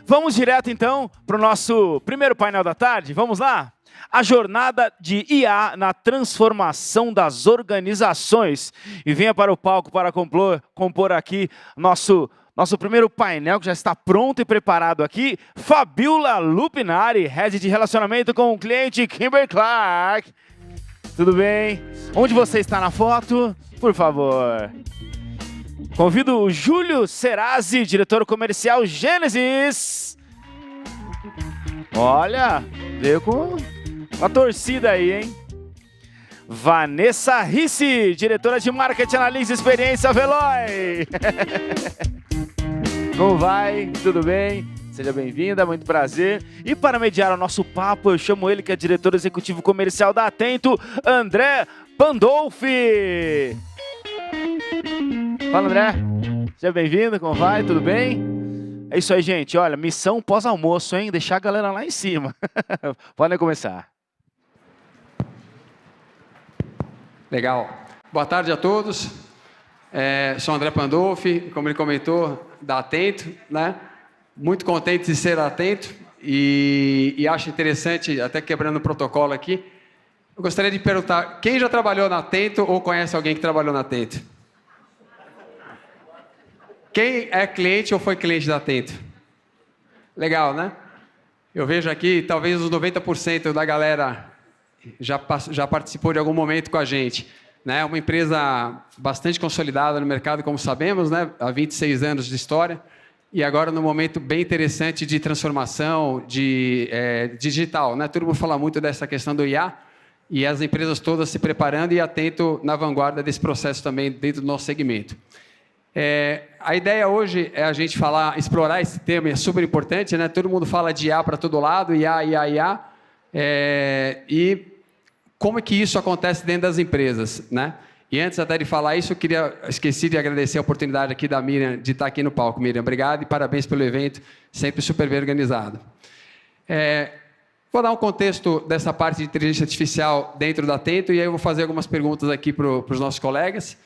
Vamos direto, então, para o nosso primeiro painel da tarde. Vamos lá? A jornada de IA na transformação das organizações. E venha para o palco para compor aqui nosso primeiro painel, que já está pronto e preparado aqui. Fabiola Lupinari, Head de Relacionamento com o Cliente, Kimberly-Clark. Tudo bem? Onde você está na foto? Por favor. Convido o Júlio Serazzi, diretor comercial Gênesis. Olha, veio com a torcida aí, hein? Vanessa Risse, diretora de Marketing Analytics Experiência Veloy. Como vai? Tudo bem? Seja bem-vinda, muito prazer. E para mediar o nosso papo, eu chamo ele, que é diretor executivo comercial da Atento, André Pandolfi. Fala, André. Seja bem-vindo, como vai? Tudo bem? É isso aí, gente. Olha, missão pós-almoço, hein? Deixar a galera lá em cima. Podem começar. Legal. Boa tarde a todos. Sou André Pandolfi, como ele comentou, da Atento, né? Muito contente de ser Atento e acho interessante, até quebrando o protocolo aqui, eu gostaria de perguntar, quem já trabalhou na Atento ou conhece alguém que trabalhou na Atento? Quem é cliente ou foi cliente da Atento? Legal, né? Eu vejo aqui, talvez os 90% da galera já participou de algum momento com a gente. É uma empresa bastante consolidada no mercado, como sabemos, né? Há 26 anos de história. E agora num momento bem interessante de transformação digital. Né? Todo mundo fala muito dessa questão do IA e as empresas todas se preparando e Atento na vanguarda desse processo também dentro do nosso segmento. A ideia hoje é a gente explorar esse tema, é super importante, né? Todo mundo fala de IA para todo lado, IA. E como é que isso acontece dentro das empresas, né? E antes até de falar isso, esqueci de agradecer a oportunidade aqui da Miriam de estar aqui no palco. Miriam, obrigado e parabéns pelo evento, sempre super bem organizado. Vou dar um contexto dessa parte de inteligência artificial dentro da Atento e aí eu vou fazer algumas perguntas aqui para os nossos colegas.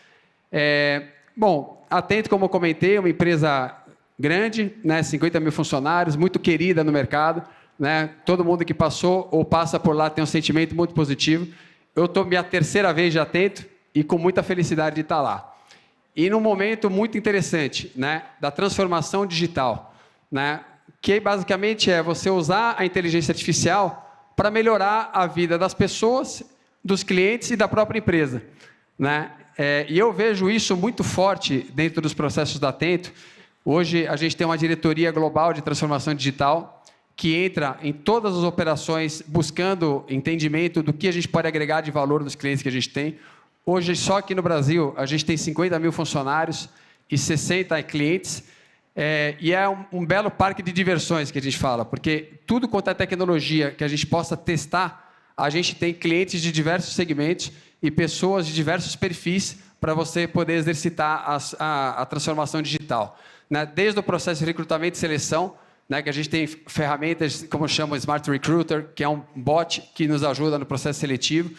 Bom, a Atento, como eu comentei, é uma empresa grande, né, 50 mil funcionários, muito querida no mercado. Né? Todo mundo que passou ou passa por lá tem um sentimento muito positivo. Eu estou minha terceira vez de Atento e com muita felicidade de estar lá. E num momento muito interessante, né, da transformação digital, né, que basicamente é você usar a inteligência artificial para melhorar a vida das pessoas, dos clientes e da própria empresa. Né? E eu vejo isso muito forte dentro dos processos da Atento. Hoje a gente tem uma diretoria global de transformação digital que entra em todas as operações buscando entendimento do que a gente pode agregar de valor dos clientes que a gente tem. Hoje, só aqui no Brasil, a gente tem 50 mil funcionários e 60 clientes. E é um belo parque de diversões que a gente fala, porque tudo quanto é tecnologia que a gente possa testar, a gente tem clientes de diversos segmentos e pessoas de diversos perfis para você poder exercitar a transformação digital. Né? Desde o processo de recrutamento e seleção, né, que a gente tem ferramentas, como chama o Smart Recruiter, que é um bot que nos ajuda no processo seletivo.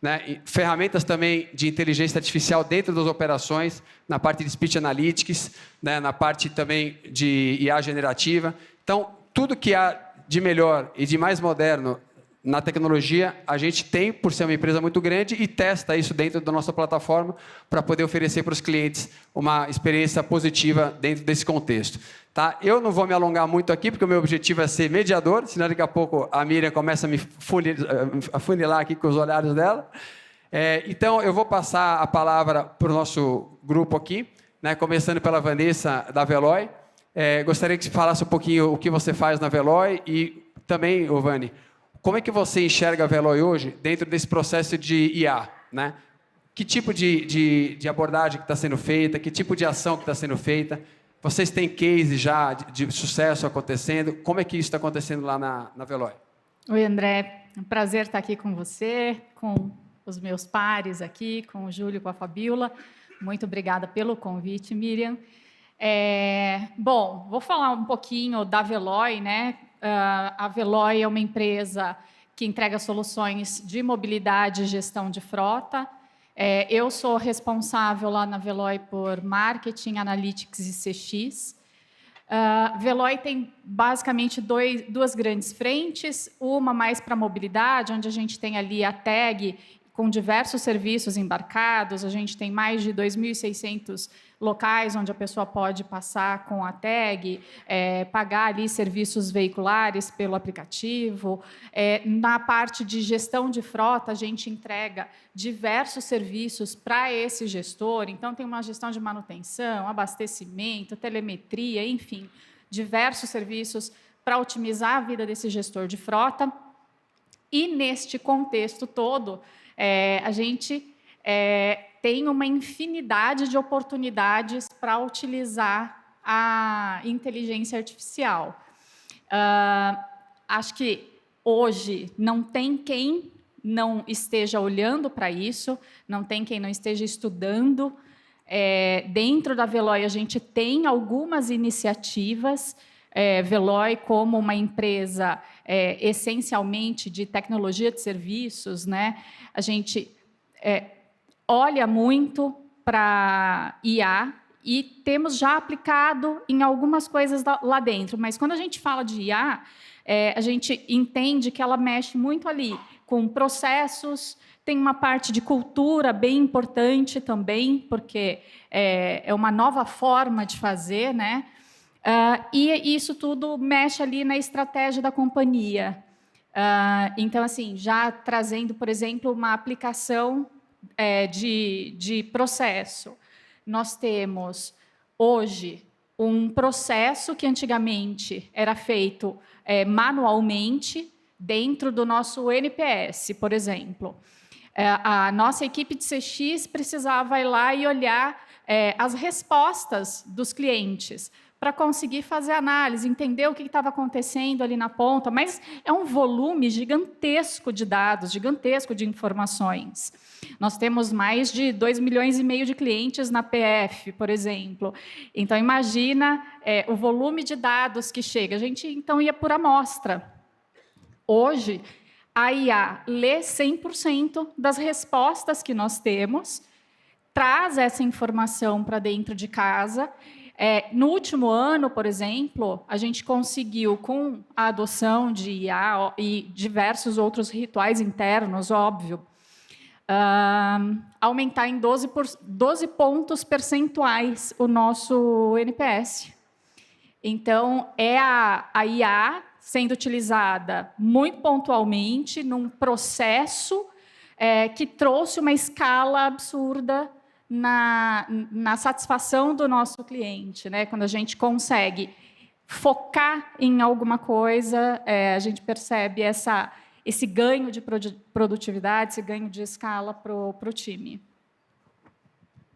Né, e ferramentas também de inteligência artificial dentro das operações, na parte de Speech Analytics, né, na parte também de IA generativa. Então, tudo que há de melhor e de mais moderno na tecnologia, a gente tem, por ser uma empresa muito grande, e testa isso dentro da nossa plataforma para poder oferecer para os clientes uma experiência positiva dentro desse contexto. Tá? Eu não vou me alongar muito aqui, porque o meu objetivo é ser mediador, senão daqui a pouco a Miriam começa a me afunilar aqui com os olhares dela. Então, eu vou passar a palavra para o nosso grupo aqui, né, começando pela Vanessa, da Veloy. Gostaria que você falasse um pouquinho o que você faz na Veloy e também, Vani, como é que você enxerga a Veloy hoje dentro desse processo de IA? Né? Que tipo de abordagem que está sendo feita? Que tipo de ação que está sendo feita? Vocês têm case já de sucesso acontecendo? Como é que isso está acontecendo lá na Veloy? Oi, André. É um prazer estar aqui com você, com os meus pares aqui, com o Júlio, com a Fabiola. Muito obrigada pelo convite, Miriam. Bom, vou falar um pouquinho da Veloy, né? A Veloy é uma empresa que entrega soluções de mobilidade e gestão de frota. Eu sou responsável lá na Veloy por Marketing, Analytics e CX. Veloy tem basicamente duas grandes frentes, uma mais para mobilidade, onde a gente tem ali a tag com diversos serviços embarcados, a gente tem mais de 2.600 locais onde a pessoa pode passar com a tag, pagar ali serviços veiculares pelo aplicativo. Na parte de gestão de frota, a gente entrega diversos serviços para esse gestor, então tem uma gestão de manutenção, abastecimento, telemetria, enfim, diversos serviços para otimizar a vida desse gestor de frota. E, neste contexto todo, a gente tem uma infinidade de oportunidades para utilizar a inteligência artificial. Acho que hoje não tem quem não esteja olhando para isso, não tem quem não esteja estudando. Dentro da Veloy, a gente tem algumas iniciativas. Veloy, como uma empresa essencialmente de tecnologia de serviços, né? A gente olha muito para IA e temos já aplicado em algumas coisas lá dentro. Mas, quando a gente fala de IA, a gente entende que ela mexe muito ali com processos, tem uma parte de cultura bem importante também, porque é uma nova forma de fazer, né? E isso tudo mexe ali na estratégia da companhia. Então, assim, já trazendo, por exemplo, uma aplicação de processo. Nós temos, hoje, um processo que antigamente era feito manualmente dentro do nosso NPS, por exemplo. A nossa equipe de CX precisava ir lá e olhar as respostas dos clientes para conseguir fazer análise, entender o que estava acontecendo ali na ponta, mas é um volume gigantesco de dados, gigantesco de informações. Nós temos mais de 2,5 milhões de clientes na PF, por exemplo. Então, imagina o volume de dados que chega. A gente, então, ia por amostra. Hoje, a IA lê 100% das respostas que nós temos, traz essa informação para dentro de casa. No último ano, por exemplo, a gente conseguiu, com a adoção de IA e diversos outros rituais internos, óbvio, aumentar em 12 pontos percentuais o nosso NPS. Então, a IA sendo utilizada muito pontualmente num processo que trouxe uma escala absurda na satisfação do nosso cliente, né? Quando a gente consegue focar em alguma coisa, a gente percebe esse ganho de produtividade, esse ganho de escala para o time.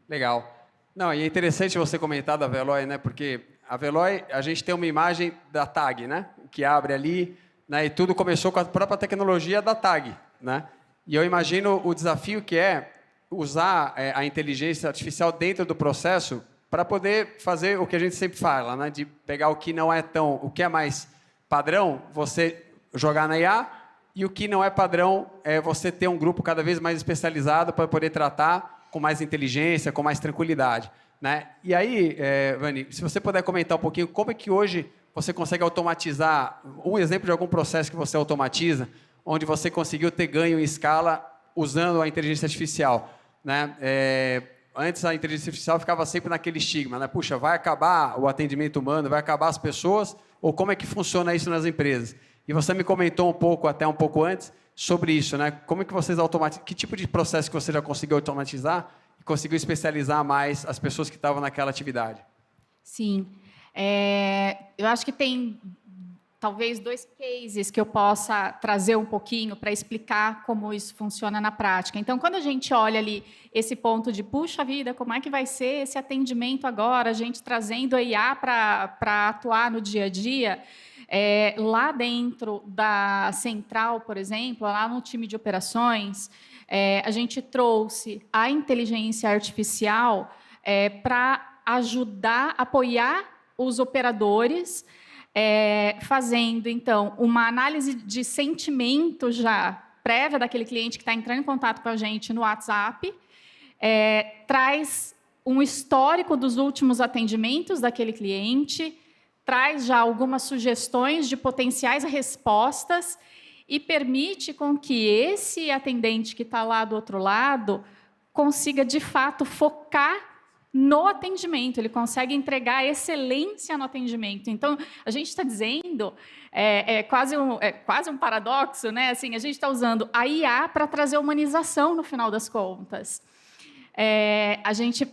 Legal. Não, e é interessante você comentar da Veloy, né? Porque a Veloy, a gente tem uma imagem da tag, né? Que abre ali, né? E tudo começou com a própria tecnologia da tag, né? E eu imagino o desafio que é usar a inteligência artificial dentro do processo para poder fazer o que a gente sempre fala, né? De pegar o que não é o que é mais padrão, você jogar na IA, e o que não é padrão é você ter um grupo cada vez mais especializado para poder tratar com mais inteligência, com mais tranquilidade, né? E aí, Vani, se você puder comentar um pouquinho como é que hoje você consegue automatizar, um exemplo de algum processo que você automatiza, onde você conseguiu ter ganho em escala usando a inteligência artificial, né? Antes a inteligência artificial ficava sempre naquele estigma, né? Puxa, vai acabar o atendimento humano, vai acabar as pessoas, ou como é que funciona isso nas empresas? E você me comentou até um pouco antes, sobre isso, né? Como é que vocês automatizam? Que tipo de processo que você já conseguiu automatizar e conseguiu especializar mais as pessoas que estavam naquela atividade? Sim. Eu acho que tem talvez 2 cases que eu possa trazer um pouquinho para explicar como isso funciona na prática. Então, quando a gente olha ali esse ponto de, puxa vida, como é que vai ser esse atendimento agora, a gente trazendo a IA para atuar no dia a dia, lá dentro da central, por exemplo, lá no time de operações, a gente trouxe a inteligência artificial para ajudar, apoiar os operadores, fazendo, então, uma análise de sentimento já prévia daquele cliente que está entrando em contato com a gente no WhatsApp, traz um histórico dos últimos atendimentos daquele cliente, traz já algumas sugestões de potenciais respostas e permite com que esse atendente que está lá do outro lado consiga, de fato, focar no atendimento, ele consegue entregar excelência no atendimento. Então, a gente está dizendo, é quase um paradoxo, né? Assim, a gente está usando a IA para trazer humanização no final das contas. A gente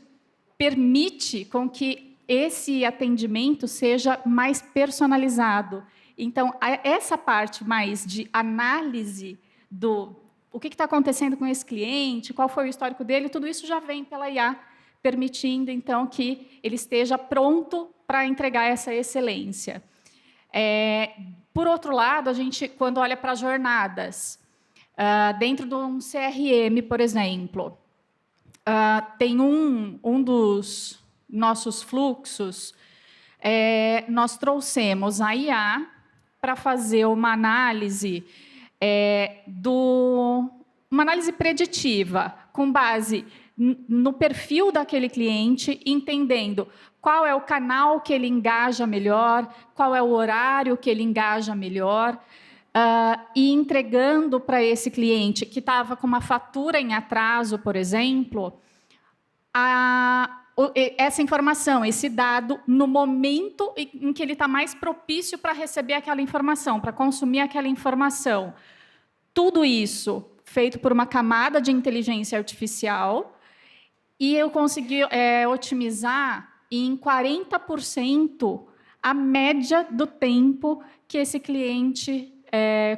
permite com que esse atendimento seja mais personalizado. Então, essa parte mais de análise do o que está acontecendo com esse cliente, qual foi o histórico dele, tudo isso já vem pela IA, permitindo, então, que ele esteja pronto para entregar essa excelência. Por outro lado, a gente, quando olha para as jornadas, dentro de um CRM, por exemplo, tem um dos nossos fluxos, nós trouxemos a IA para fazer uma análise uma análise preditiva, com base no perfil daquele cliente, entendendo qual é o canal que ele engaja melhor, qual é o horário que ele engaja melhor, e entregando para esse cliente que estava com uma fatura em atraso, por exemplo, essa informação, esse dado, no momento em que ele está mais propício para receber aquela informação, para consumir aquela informação. Tudo isso feito por uma camada de inteligência artificial, e eu consegui otimizar em 40% a média do tempo que esse cliente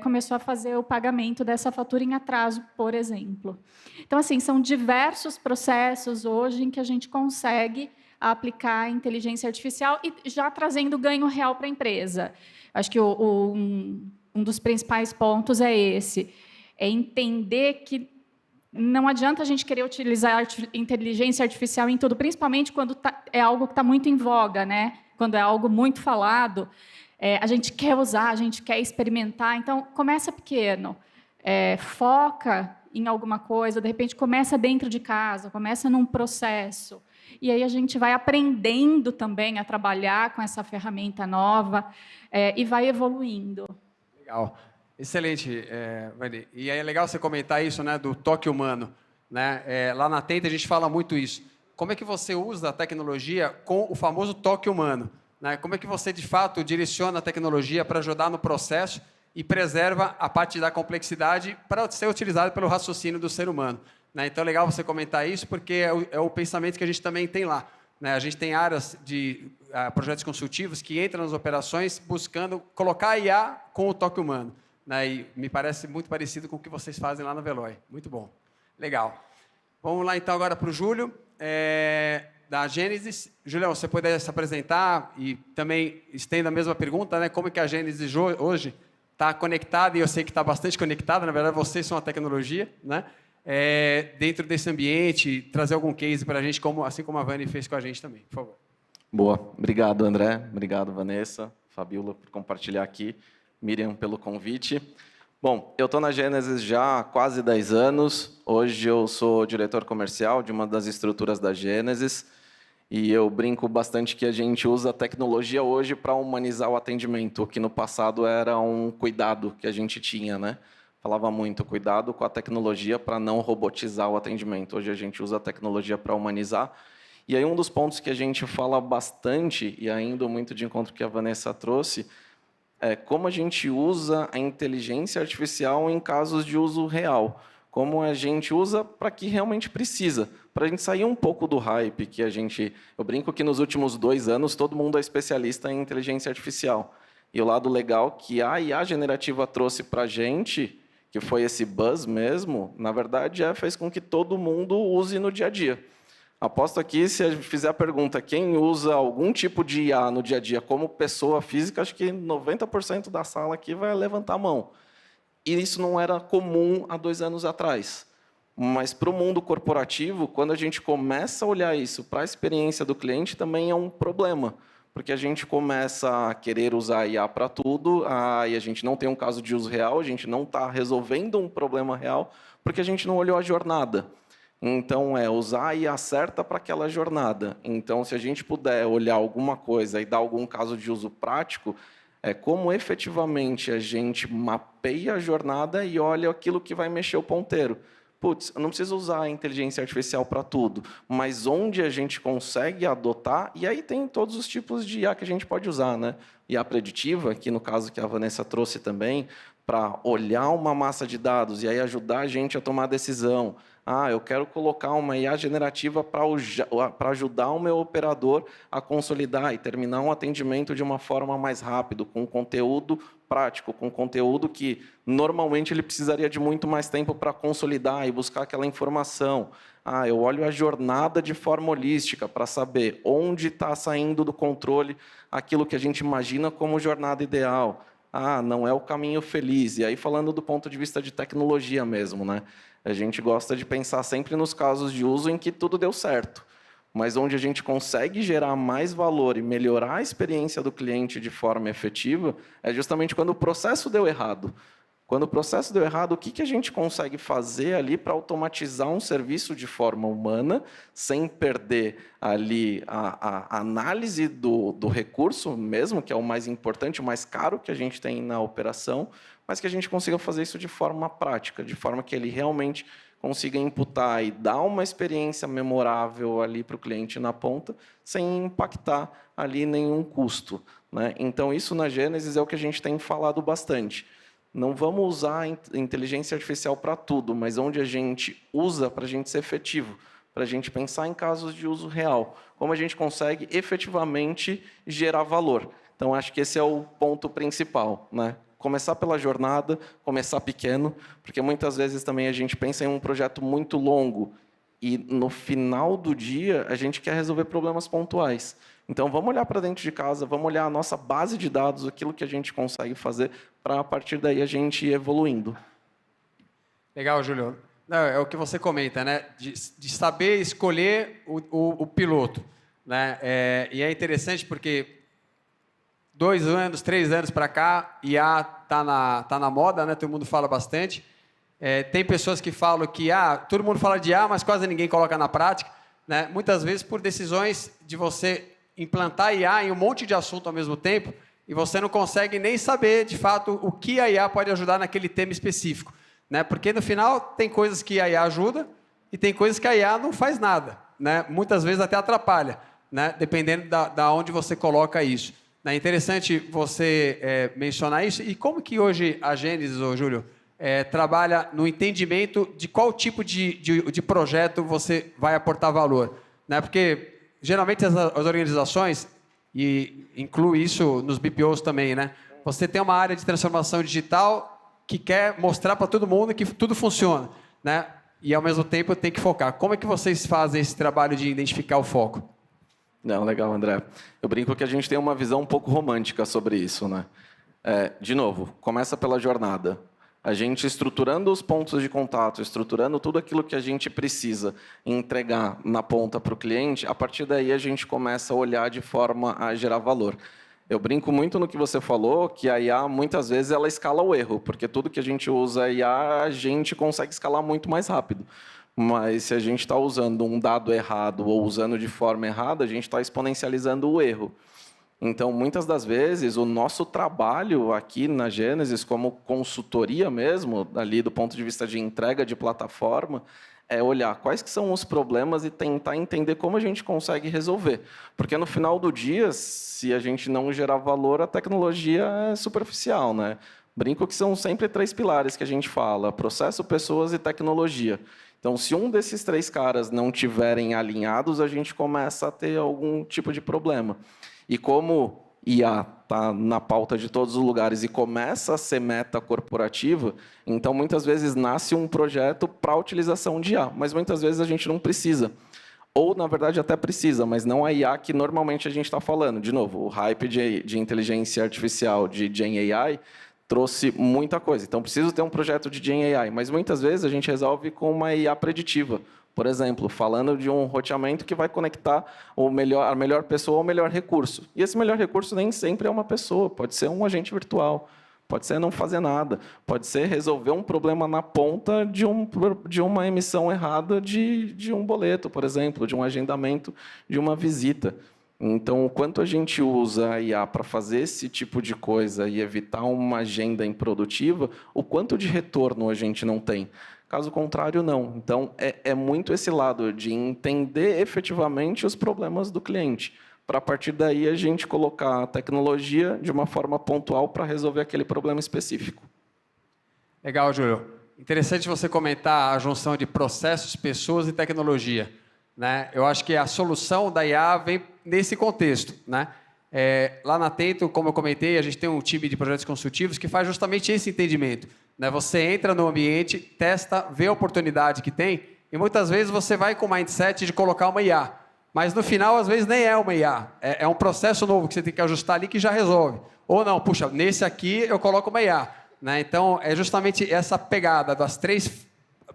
começou a fazer o pagamento dessa fatura em atraso, por exemplo. Então, assim, são diversos processos hoje em que a gente consegue aplicar a inteligência artificial e já trazendo ganho real para a empresa. Acho que um dos principais pontos é esse, é entender que não adianta a gente querer utilizar inteligência artificial em tudo, principalmente quando é algo que está muito em voga, né? Quando é algo muito falado. A gente quer usar, a gente quer experimentar, então começa pequeno, foca em alguma coisa, de repente começa dentro de casa, começa num processo, e aí a gente vai aprendendo também a trabalhar com essa ferramenta nova e vai evoluindo. Legal, excelente, Vani. E é legal você comentar isso, né, do toque humano, né? Lá na Tenta a gente fala muito isso. Como é que você usa a tecnologia com o famoso toque humano? Né? Como é que você, de fato, direciona a tecnologia para ajudar no processo e preserva a parte da complexidade para ser utilizada pelo raciocínio do ser humano? Né? Então, é legal você comentar isso, porque é o pensamento que a gente também tem lá. Né? A gente tem áreas de projetos consultivos que entram nas operações buscando colocar a IA com o toque humano. Né? E me parece muito parecido com o que vocês fazem lá na Veloy. Muito bom. Legal. Vamos lá, então, agora para o Júlio. Da Gênesis. Julião, você puder se apresentar e também estenda a mesma pergunta, né? Como é que a Gênesis hoje está conectada, e eu sei que está bastante conectada, na verdade, vocês são a tecnologia, né? Dentro desse ambiente, trazer algum case para a gente, assim como a Vani fez com a gente também, por favor. Boa. Obrigado, André. Obrigado, Vanessa, Fabiola, por compartilhar aqui. Miriam, pelo convite. Bom, eu estou na Gênesis já há quase 10 anos. Hoje eu sou diretor comercial de uma das estruturas da Gênesis. E eu brinco bastante que a gente usa a tecnologia hoje para humanizar o atendimento, que no passado era um cuidado que a gente tinha, né? Falava muito, cuidado com a tecnologia para não robotizar o atendimento. Hoje a gente usa a tecnologia para humanizar. E aí um dos pontos que a gente fala bastante, e ainda muito de encontro que a Vanessa trouxe, é como a gente usa a inteligência artificial em casos de uso real. Como a gente usa para que realmente precisa, para a gente sair um pouco do hype que a gente... Eu brinco que nos últimos 2 anos todo mundo é especialista em inteligência artificial. E o lado legal que a IA generativa trouxe para a gente, que foi esse buzz mesmo, na verdade fez com que todo mundo use no dia a dia. Aposto aqui, se eu fizer a pergunta, quem usa algum tipo de IA no dia a dia como pessoa física, acho que 90% da sala aqui vai levantar a mão. E isso não era comum há 2 anos atrás. Mas para o mundo corporativo, quando a gente começa a olhar isso para a experiência do cliente, também é um problema. Porque a gente começa a querer usar a IA para tudo, e a gente não tem um caso de uso real, a gente não está resolvendo um problema real, porque a gente não olhou a jornada. Então, usar a IA certa para aquela jornada. Então, se a gente puder olhar alguma coisa e dar algum caso de uso prático, como efetivamente a gente mapeia a jornada e olha aquilo que vai mexer o ponteiro. Putz, eu não preciso usar a inteligência artificial para tudo, mas onde a gente consegue adotar, e aí tem todos os tipos de IA que a gente pode usar, né? IA preditiva, que no caso que a Vanessa trouxe também, para olhar uma massa de dados e aí ajudar a gente a tomar decisão. Eu quero colocar uma IA generativa para ajudar o meu operador a consolidar e terminar um atendimento de uma forma mais rápida, com conteúdo prático, com conteúdo que normalmente ele precisaria de muito mais tempo para consolidar e buscar aquela informação. Eu olho a jornada de forma holística para saber onde está saindo do controle aquilo que a gente imagina como jornada ideal. Não é o caminho feliz. E aí, falando do ponto de vista de tecnologia mesmo, né? A gente gosta de pensar sempre nos casos de uso em que tudo deu certo, mas onde a gente consegue gerar mais valor e melhorar a experiência do cliente de forma efetiva é justamente quando o processo deu errado. Quando o processo deu errado, o que a gente consegue fazer ali para automatizar um serviço de forma humana, sem perder ali a análise do recurso mesmo, que é o mais importante, o mais caro que a gente tem na operação, mas que a gente consiga fazer isso de forma prática, de forma que ele realmente consiga imputar e dar uma experiência memorável ali para o cliente na ponta, sem impactar ali nenhum custo, né? Então, isso na Gênesis é o que a gente tem falado bastante. Não vamos usar a inteligência artificial para tudo, mas onde a gente usa para a gente ser efetivo, para a gente pensar em casos de uso real, como a gente consegue efetivamente gerar valor. Então, acho que esse é o ponto principal, né? Começar pela jornada, começar pequeno, porque muitas vezes também a gente pensa em um projeto muito longo e, no final do dia, a gente quer resolver problemas pontuais. Então, vamos olhar para dentro de casa, vamos olhar a nossa base de dados, aquilo que a gente consegue fazer, para, a partir daí, a gente ir evoluindo. Legal, Júlio. Não, é o que você comenta, né? De saber escolher o piloto, né? E é interessante porque 2 anos, 3 anos para cá, IA tá na moda, né? Todo mundo fala bastante. Tem pessoas que falam que todo mundo fala de IA, mas quase ninguém coloca na prática, né? Muitas vezes por decisões de você implantar IA em um monte de assunto ao mesmo tempo e você não consegue nem saber, de fato, o que a IA pode ajudar naquele tema específico, né? Porque, no final, tem coisas que a IA ajuda e tem coisas que a IA não faz nada, né? Muitas vezes até atrapalha, né? Dependendo da onde você coloca isso. É interessante você mencionar isso. E como que hoje a Gênesis, Júlio, trabalha no entendimento de qual tipo de projeto você vai aportar valor, né? Porque, geralmente, as organizações, e inclui isso nos BPOs também, né? Você tem uma área de transformação digital que quer mostrar para todo mundo que tudo funciona, né? E, ao mesmo tempo, tem que focar. Como é que vocês fazem esse trabalho de identificar o foco? Não, legal, André. Eu brinco que a gente tem uma visão um pouco romântica sobre isso, né? De novo, começa pela jornada. A gente estruturando os pontos de contato, estruturando tudo aquilo que a gente precisa entregar na ponta para o cliente, a partir daí a gente começa a olhar de forma a gerar valor. Eu brinco muito no que você falou, que a IA, muitas vezes, ela escala o erro, porque tudo que a gente usa a IA, a gente consegue escalar muito mais rápido. Mas se a gente está usando um dado errado ou usando de forma errada, a gente está exponencializando o erro. Então, muitas das vezes, o nosso trabalho aqui na Gênesis, como consultoria mesmo, ali do ponto de vista de entrega de plataforma, é olhar quais que são os problemas e tentar entender como a gente consegue resolver. Porque, no final do dia, se a gente não gerar valor, a tecnologia é superficial, né? Brinco que são sempre 3 pilares que a gente fala: processo, pessoas e tecnologia. Então, se um desses 3 caras não estiverem alinhados, a gente começa a ter algum tipo de problema. E como IA está na pauta de todos os lugares e começa a ser meta corporativa, então, muitas vezes, nasce um projeto para a utilização de IA, mas muitas vezes a gente não precisa. Ou, na verdade, até precisa, mas não a IA que normalmente a gente está falando. De novo, o hype de inteligência artificial, de Gen AI, trouxe muita coisa. Então, preciso ter um projeto de Gen AI, mas muitas vezes a gente resolve com uma IA preditiva. Por exemplo, falando de um roteamento que vai conectar a melhor pessoa ao melhor recurso. E esse melhor recurso nem sempre é uma pessoa, pode ser um agente virtual, pode ser não fazer nada, pode ser resolver um problema na ponta de uma emissão errada de um boleto, por exemplo, de um agendamento de uma visita. Então, o quanto a gente usa a IA para fazer esse tipo de coisa e evitar uma agenda improdutiva, o quanto de retorno a gente não tem. Caso contrário, não. Então, é muito esse lado de entender efetivamente os problemas do cliente, para, a partir daí, a gente colocar a tecnologia de uma forma pontual para resolver aquele problema específico. Legal, Júlio. Interessante você comentar a junção de processos, pessoas e tecnologia, né? Eu acho que a solução da IA vem nesse contexto, né? Lá na Atento, como eu comentei, a gente tem um time de projetos consultivos que faz justamente esse entendimento, né? Você entra no ambiente, testa, vê a oportunidade que tem e muitas vezes você vai com o mindset de colocar uma IA, mas no final, às vezes, nem é uma IA. É um processo novo que você tem que ajustar ali que já resolve. Ou não, puxa, nesse aqui eu coloco uma IA, né? Então, é justamente essa pegada das 3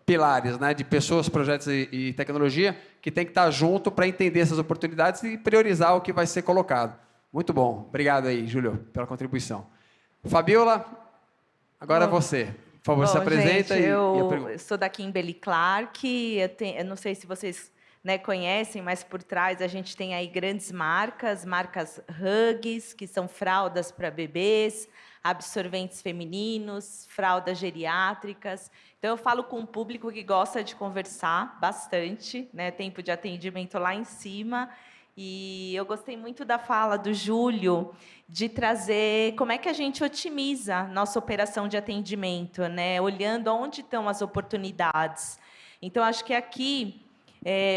pilares, né, de pessoas, projetos e tecnologia, que tem que estar junto para entender essas oportunidades e priorizar o que vai ser colocado. Muito bom. Obrigado aí, Júlio, pela contribuição. Fabiola, agora você. Por favor, se apresenta. Gente, eu sou da Kimberly Clark. Eu não sei se vocês, né, conhecem, mas por trás a gente tem aí grandes marcas Huggies, que são fraldas para bebês, absorventes femininos, fraldas geriátricas. Então, eu falo com um público que gosta de conversar bastante, né? Tempo de atendimento lá em cima. E eu gostei muito da fala do Júlio de trazer como é que a gente otimiza nossa operação de atendimento, né? Olhando onde estão as oportunidades. Então, acho que aqui...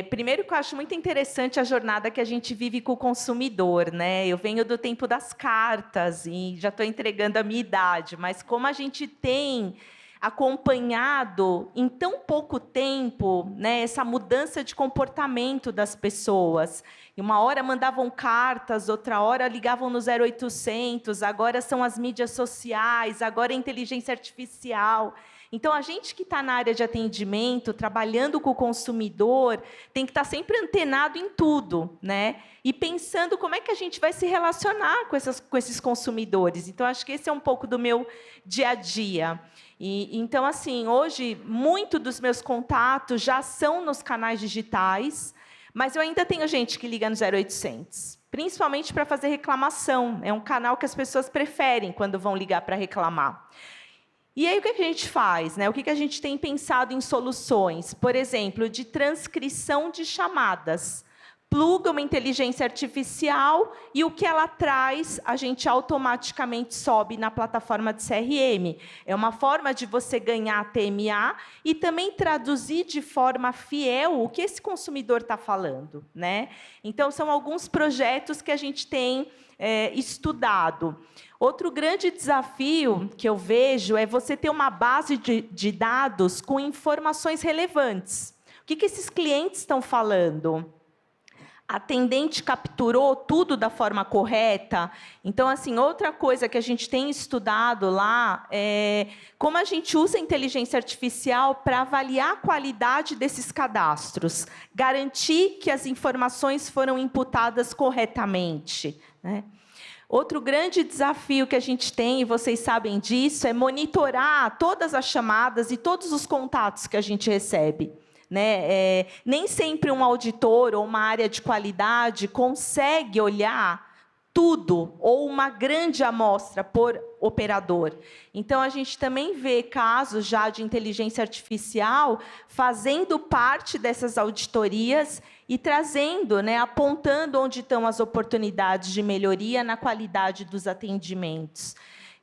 primeiro que eu acho muito interessante a jornada que a gente vive com o consumidor, né? Eu venho do tempo das cartas e já estou entregando a minha idade, mas como a gente tem acompanhado em tão pouco tempo, né, essa mudança de comportamento das pessoas. E uma hora mandavam cartas, outra hora ligavam no 0800, agora são as mídias sociais, agora é inteligência artificial. Então, a gente que está na área de atendimento, trabalhando com o consumidor, tem que estar sempre antenado em tudo, né? E pensando como é que a gente vai se relacionar com esses consumidores. Então, acho que esse é um pouco do meu dia a dia. Então, assim, hoje, muito dos meus contatos já são nos canais digitais, mas eu ainda tenho gente que liga no 0800, principalmente para fazer reclamação. É um canal que as pessoas preferem quando vão ligar para reclamar. E aí, o que a gente faz, né? O que a gente tem pensado em soluções? Por exemplo, de transcrição de chamadas. Pluga uma inteligência artificial e o que ela traz, a gente automaticamente sobe na plataforma de CRM. É uma forma de você ganhar TMA e também traduzir de forma fiel o que esse consumidor está falando, né? Então, são alguns projetos que a gente tem estudado. Outro grande desafio que eu vejo é você ter uma base de dados com informações relevantes. O que esses clientes estão falando? A atendente capturou tudo da forma correta? Então, assim, outra coisa que a gente tem estudado lá é como a gente usa a inteligência artificial para avaliar a qualidade desses cadastros, garantir que as informações foram imputadas corretamente, né? Outro grande desafio que a gente tem, e vocês sabem disso, é monitorar todas as chamadas e todos os contatos que a gente recebe, né? Nem sempre um auditor ou uma área de qualidade consegue olhar tudo ou uma grande amostra por operador. Então, a gente também vê casos já de inteligência artificial fazendo parte dessas auditorias e trazendo, né, apontando onde estão as oportunidades de melhoria na qualidade dos atendimentos.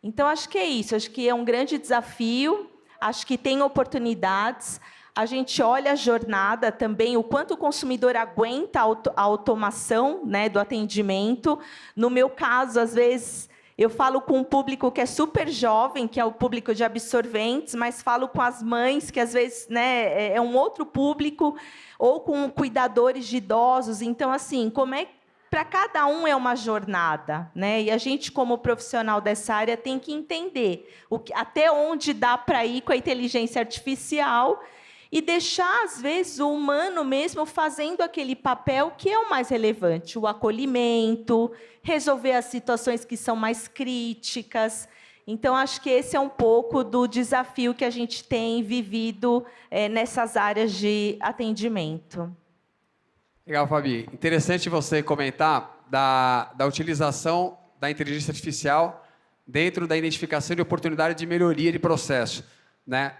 Então, acho que é isso. Acho que é um grande desafio. Acho que tem oportunidades. A gente olha a jornada também, o quanto o consumidor aguenta a automação, né, do atendimento. No meu caso, às vezes, eu falo com um público que é super jovem, que é o público de absorventes, mas falo com as mães, que às vezes, né, é um outro público, ou com cuidadores de idosos. Então, assim, como é para cada um é uma jornada, né? E a gente, como profissional dessa área, tem que entender até onde dá para ir com a inteligência artificial e deixar, às vezes, o humano mesmo fazendo aquele papel que é o mais relevante, o acolhimento, resolver as situações que são mais críticas. Então, acho que esse é um pouco do desafio que a gente tem vivido nessas áreas de atendimento. Legal, Fabi. Interessante você comentar da utilização da inteligência artificial dentro da identificação de oportunidade de melhoria de processo, né?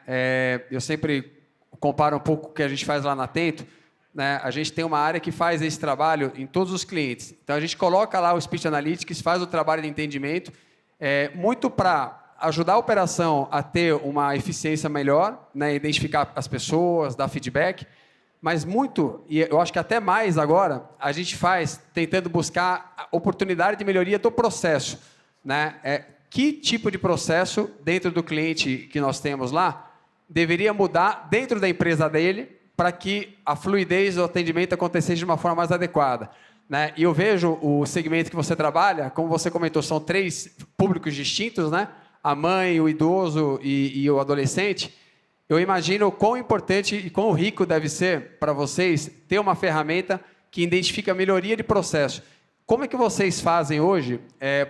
Eu sempre comparo um pouco o que a gente faz lá na Atento, né? A gente tem uma área que faz esse trabalho em todos os clientes. Então, a gente coloca lá o Speech Analytics, faz o trabalho de entendimento, muito para ajudar a operação a ter uma eficiência melhor, né? Identificar as pessoas, dar feedback, mas muito, e eu acho que até mais agora, a gente faz tentando buscar a oportunidade de melhoria do processo, né? Que tipo de processo dentro do cliente que nós temos lá deveria mudar dentro da empresa dele para que a fluidez do atendimento acontecesse de uma forma mais adequada, né? E eu vejo o segmento que você trabalha, como você comentou, são 3 públicos distintos, né? A mãe, o idoso e o adolescente. Eu imagino quão importante e quão rico deve ser para vocês ter uma ferramenta que identifica a melhoria de processo. Como é que vocês fazem hoje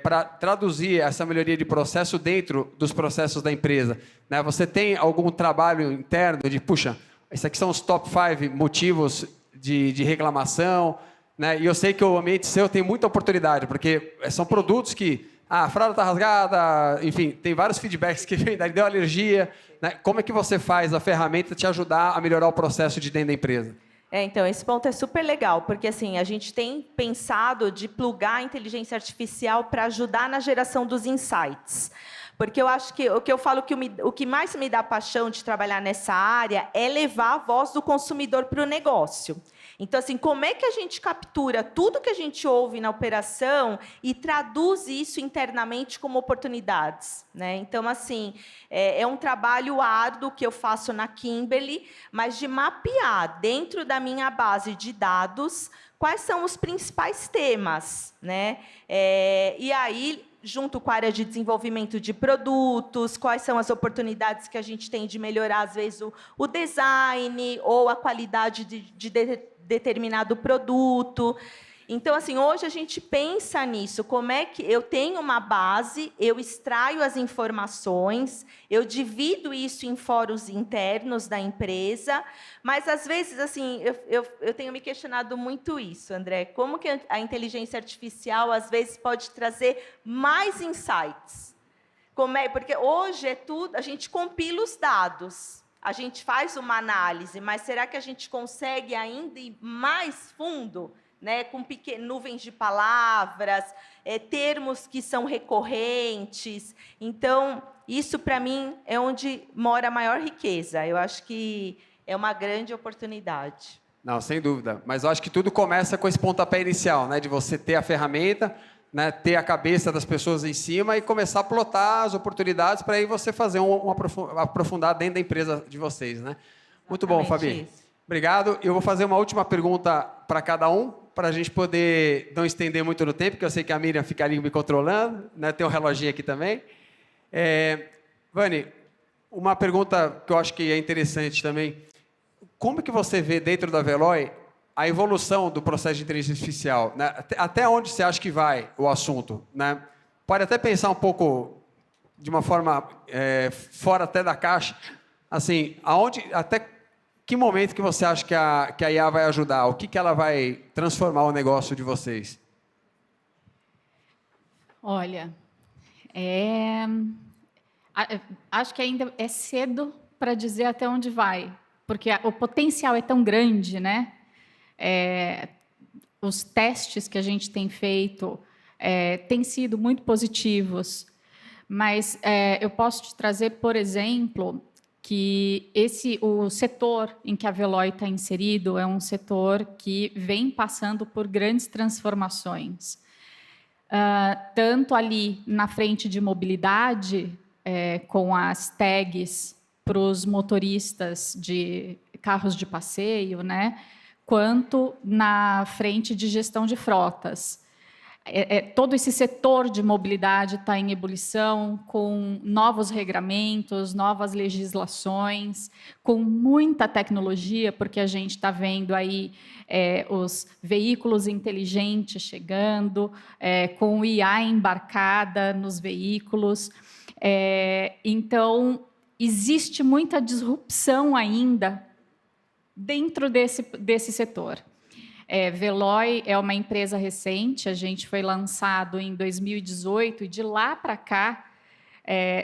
para traduzir essa melhoria de processo dentro dos processos da empresa, né? Você tem algum trabalho interno de, puxa, esses aqui são os top 5 motivos de reclamação, né? E eu sei que o ambiente seu tem muita oportunidade, porque são produtos que a fralda está rasgada, enfim, tem vários feedbacks que vem, deu alergia, né? Como é que você faz a ferramenta te ajudar a melhorar o processo de dentro da empresa? Então, esse ponto é super legal, porque assim, a gente tem pensado de plugar a inteligência artificial para ajudar na geração dos insights. Porque eu acho que o que eu falo que o que mais me dá paixão de trabalhar nessa área é levar a voz do consumidor para o negócio. Então, assim, como é que a gente captura tudo que a gente ouve na operação e traduz isso internamente como oportunidades, né? Então, assim, é um trabalho árduo que eu faço na Kimberly, mas de mapear dentro da minha base de dados quais são os principais temas, né? E aí, junto com a área de desenvolvimento de produtos, quais são as oportunidades que a gente tem de melhorar, às vezes, o design ou a qualidade de determinado produto. Então, assim, hoje a gente pensa nisso, como é que eu tenho uma base, eu extraio as informações, eu divido isso em fóruns internos da empresa, mas, às vezes, assim, eu tenho me questionado muito isso, André, como que a inteligência artificial, às vezes, pode trazer mais insights? Porque hoje é tudo, a gente compila os dados, a gente faz uma análise, mas será que a gente consegue ainda ir mais fundo, né, com nuvens de palavras, termos que são recorrentes? Então, isso, para mim, é onde mora a maior riqueza. Eu acho que é uma grande oportunidade. Não, sem dúvida. Mas eu acho que tudo começa com esse pontapé inicial, né, de você ter a ferramenta, né, ter a cabeça das pessoas em cima e começar a plotar as oportunidades para aí você fazer aprofundar dentro da empresa de vocês, né? Muito bom, Fabi. Obrigado. Eu vou fazer uma última pergunta para cada um, para a gente poder não estender muito no tempo, porque eu sei que a Miriam fica ali me controlando, né? Tem um reloginho aqui também. Vani, uma pergunta que eu acho que é interessante também. Como que você vê dentro da Veloy a evolução do processo de inteligência artificial, né? Até onde você acha que vai o assunto, né? Pode até pensar um pouco de uma forma fora até da caixa, assim, até que momento que você acha que a IA vai ajudar? O que ela vai transformar o negócio de vocês? Olha, acho que ainda é cedo para dizer até onde vai, porque o potencial é tão grande, né? Os testes que a gente tem feito têm sido muito positivos, mas eu posso te trazer, por exemplo, que o setor em que a Veloy está inserido é um setor que vem passando por grandes transformações. Tanto ali na frente de mobilidade, com as tags para os motoristas de carros de passeio, né? Quanto na frente de gestão de frotas. Todo esse setor de mobilidade está em ebulição, com novos regramentos, novas legislações, com muita tecnologia, porque a gente está vendo aí os veículos inteligentes chegando, com IA embarcada nos veículos. Então, existe muita disrupção ainda dentro desse setor. Veloy é uma empresa recente, a gente foi lançado em 2018 e de lá para cá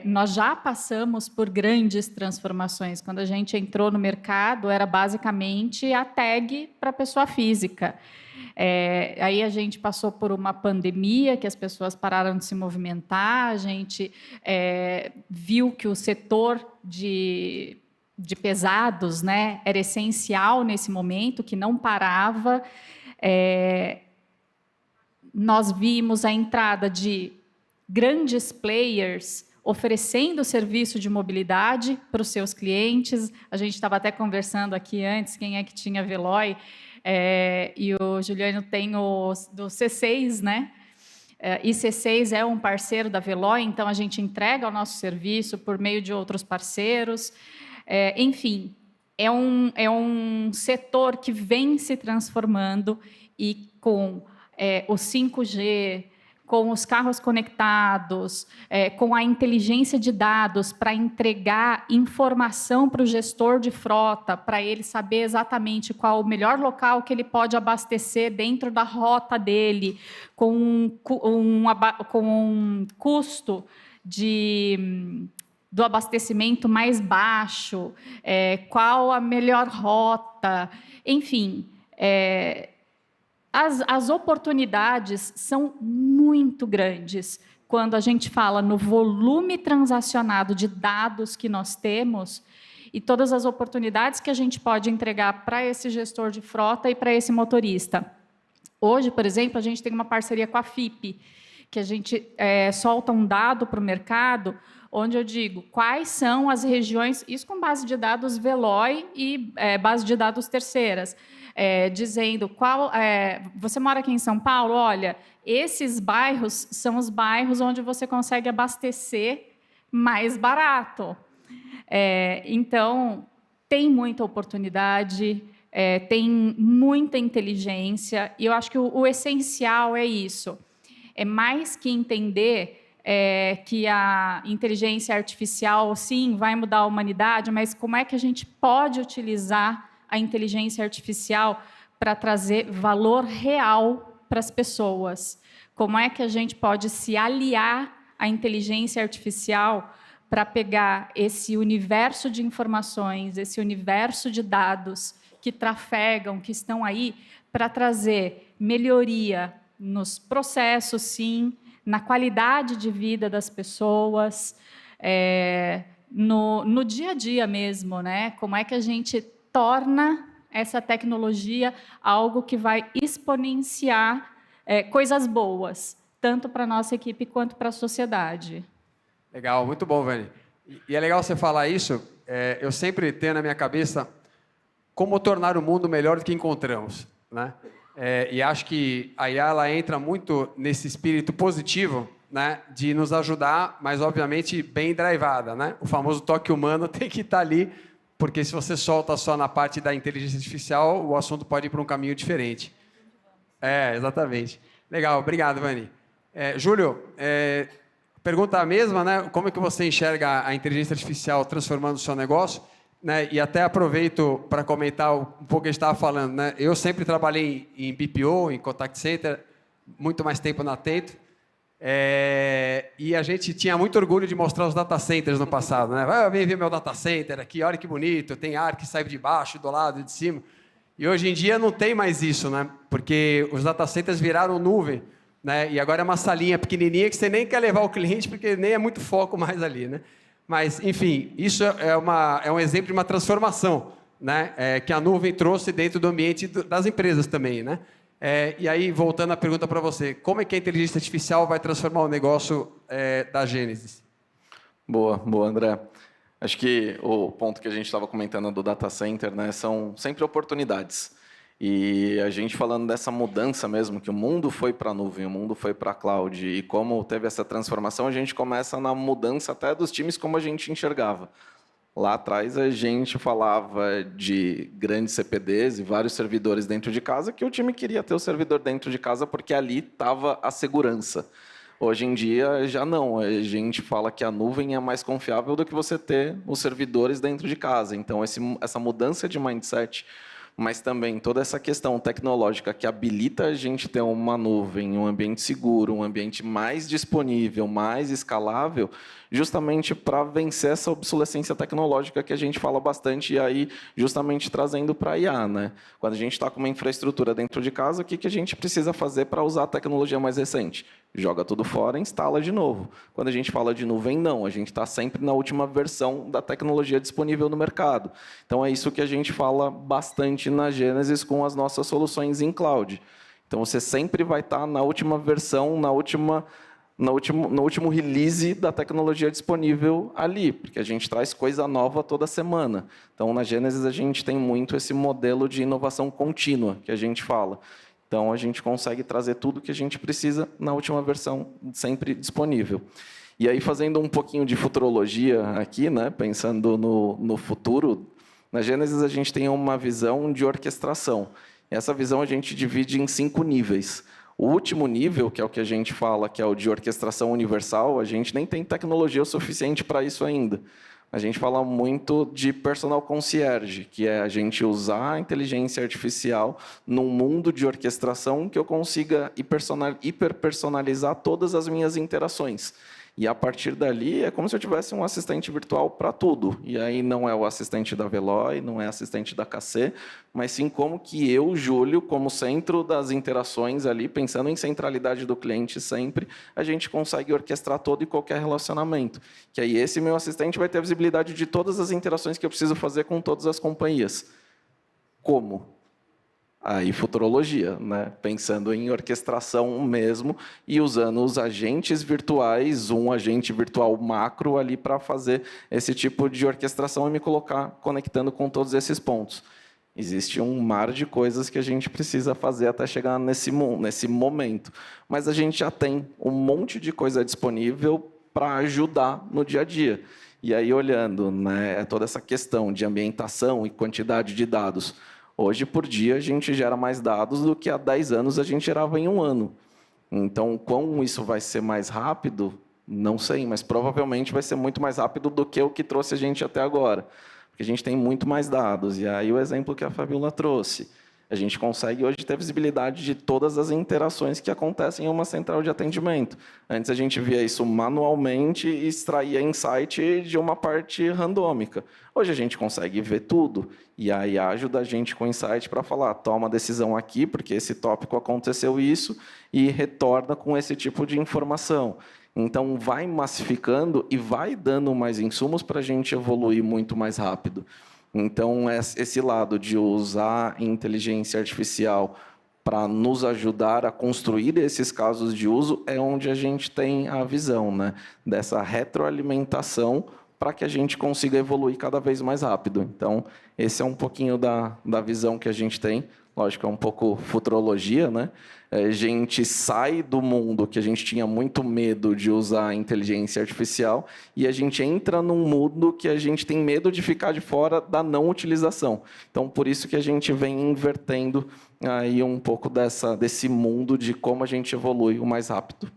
nós já passamos por grandes transformações. Quando a gente entrou no mercado, era basicamente a tag para a pessoa física. Aí a gente passou por uma pandemia, que as pessoas pararam de se movimentar, a gente viu que o setor de pesados, né, era essencial nesse momento, que não parava. Nós vimos a entrada de grandes players oferecendo serviço de mobilidade para os seus clientes. A gente estava até conversando aqui antes, quem é que tinha Veloy, e o Juliano tem do C6, né? E C6 é um parceiro da Veloy, então a gente entrega o nosso serviço por meio de outros parceiros. Enfim, é um setor que vem se transformando e com o 5G, com os carros conectados, com a inteligência de dados para entregar informação para o gestor de frota, para ele saber exatamente qual o melhor local que ele pode abastecer dentro da rota dele, com um custo do abastecimento mais baixo, qual a melhor rota, enfim. As oportunidades são muito grandes quando a gente fala no volume transacionado de dados que nós temos e todas as oportunidades que a gente pode entregar para esse gestor de frota e para esse motorista. Hoje, por exemplo, a gente tem uma parceria com a FIP, que a gente solta um dado para o mercado, onde eu digo quais são as regiões, isso com base de dados Veloy e base de dados terceiras, dizendo você mora aqui em São Paulo, olha, esses bairros são os bairros onde você consegue abastecer mais barato. Então, tem muita oportunidade, tem muita inteligência, e eu acho que o essencial é isso. É mais que entender que a inteligência artificial, sim, vai mudar a humanidade, mas como é que a gente pode utilizar a inteligência artificial para trazer valor real para as pessoas? Como é que a gente pode se aliar à inteligência artificial para pegar esse universo de informações, esse universo de dados que trafegam, que estão aí, para trazer melhoria nos processos, sim, na qualidade de vida das pessoas, no dia a dia mesmo, né? Como é que a gente torna essa tecnologia algo que vai exponenciar coisas boas, tanto para a nossa equipe quanto para a sociedade. Legal, muito bom, Vani. E é legal você falar isso. Eu sempre tenho na minha cabeça como tornar o mundo melhor do que encontramos, né? E acho que a IA ela entra muito nesse espírito positivo, né, de nos ajudar, mas obviamente bem drivada, né? O famoso toque humano tem que estar ali, porque se você solta só na parte da inteligência artificial, o assunto pode ir para um caminho diferente. Exatamente. Legal, obrigado, Vani. Júlio, pergunta a mesma, né? Como é que você enxerga a inteligência artificial transformando o seu negócio? Né, e até aproveito para comentar um pouco o que a gente estava falando. Né? Eu sempre trabalhei em BPO, em Contact Center, muito mais tempo na Atento. E a gente tinha muito orgulho de mostrar os data centers no passado. Né? Vem ver meu data center aqui, olha que bonito, tem ar que sai de baixo, do lado e de cima. E hoje em dia não tem mais isso, né? Porque os data centers viraram nuvem. Né? E agora é uma salinha pequenininha que você nem quer levar o cliente, porque nem é muito foco mais ali. Né? Mas, enfim, isso é um exemplo de uma transformação, né, que a nuvem trouxe dentro do ambiente das empresas também. Né? E aí, voltando à pergunta para você, como é que a inteligência artificial vai transformar o negócio da Gênesis? Boa, André. Acho que o ponto que a gente estava comentando do data center, né, são sempre oportunidades. E a gente falando dessa mudança mesmo, que o mundo foi para a nuvem, o mundo foi para a cloud, e como teve essa transformação, a gente começa na mudança até dos times como a gente enxergava. Lá atrás a gente falava de grandes CPDs e vários servidores dentro de casa, que o time queria ter o servidor dentro de casa porque ali estava a segurança. Hoje em dia, já não. A gente fala que a nuvem é mais confiável do que você ter os servidores dentro de casa. Então, essa mudança de mindset, mas também toda essa questão tecnológica que habilita a gente ter uma nuvem, um ambiente seguro, um ambiente mais disponível, mais escalável, justamente para vencer essa obsolescência tecnológica que a gente fala bastante, e aí justamente trazendo para a IA, né? Quando a gente está com uma infraestrutura dentro de casa, o que a gente precisa fazer para usar a tecnologia mais recente? Joga tudo fora e instala de novo. Quando a gente fala de nuvem, não. A gente está sempre na última versão da tecnologia disponível no mercado. Então, é isso que a gente fala bastante na Gênesis com as nossas soluções em cloud. Então, você sempre vai estar na última versão, no último release da tecnologia disponível ali, porque a gente traz coisa nova toda semana. Então, na Gênesis, a gente tem muito esse modelo de inovação contínua, que a gente fala. Então, a gente consegue trazer tudo que a gente precisa na última versão, sempre disponível. E aí, fazendo um pouquinho de futurologia aqui, né, pensando no futuro, na Gênesis a gente tem uma visão de orquestração. E essa visão a gente divide em 5 níveis. O último nível, que é o que a gente fala, que é o de orquestração universal, a gente nem tem tecnologia o suficiente para isso ainda. A gente fala muito de personal concierge, que é a gente usar a inteligência artificial num mundo de orquestração que eu consiga hiperpersonalizar todas as minhas interações. E, a partir dali, é como se eu tivesse um assistente virtual para tudo. E aí não é o assistente da Veloy, não é assistente da KC, mas sim como que eu, Júlio, como centro das interações ali, pensando em centralidade do cliente sempre, a gente consegue orquestrar todo e qualquer relacionamento. Que aí esse meu assistente vai ter a visibilidade de todas as interações que eu preciso fazer com todas as companhias. Como? Aí, futurologia, né? Pensando em orquestração mesmo e usando os agentes virtuais, um agente virtual macro ali para fazer esse tipo de orquestração e me colocar conectando com todos esses pontos. Existe um mar de coisas que a gente precisa fazer até chegar nesse momento. Mas a gente já tem um monte de coisa disponível para ajudar no dia a dia. E aí, olhando, né, toda essa questão de ambientação e quantidade de dados, hoje, por dia, a gente gera mais dados do que há 10 anos a gente gerava em um ano. Então, como isso vai ser mais rápido, não sei, mas provavelmente vai ser muito mais rápido do que o que trouxe a gente até agora. Porque a gente tem muito mais dados. E aí o exemplo que a Fabiola trouxe. A gente consegue hoje ter visibilidade de todas as interações que acontecem em uma central de atendimento. Antes a gente via isso manualmente e extraía insight de uma parte randômica. Hoje a gente consegue ver tudo e aí ajuda a gente com insight para falar, toma a decisão aqui, porque esse tópico aconteceu isso, e retorna com esse tipo de informação. Então, vai massificando e vai dando mais insumos para a gente evoluir muito mais rápido. Então, esse lado de usar inteligência artificial para nos ajudar a construir esses casos de uso é onde a gente tem a visão, né, dessa retroalimentação para que a gente consiga evoluir cada vez mais rápido. Então, esse é um pouquinho da visão que a gente tem. Lógico, é um pouco futurologia, né? A gente sai do mundo que a gente tinha muito medo de usar a inteligência artificial e a gente entra num mundo que a gente tem medo de ficar de fora da não utilização. Então, por isso que a gente vem invertendo aí um pouco desse mundo de como a gente evolui o mais rápido.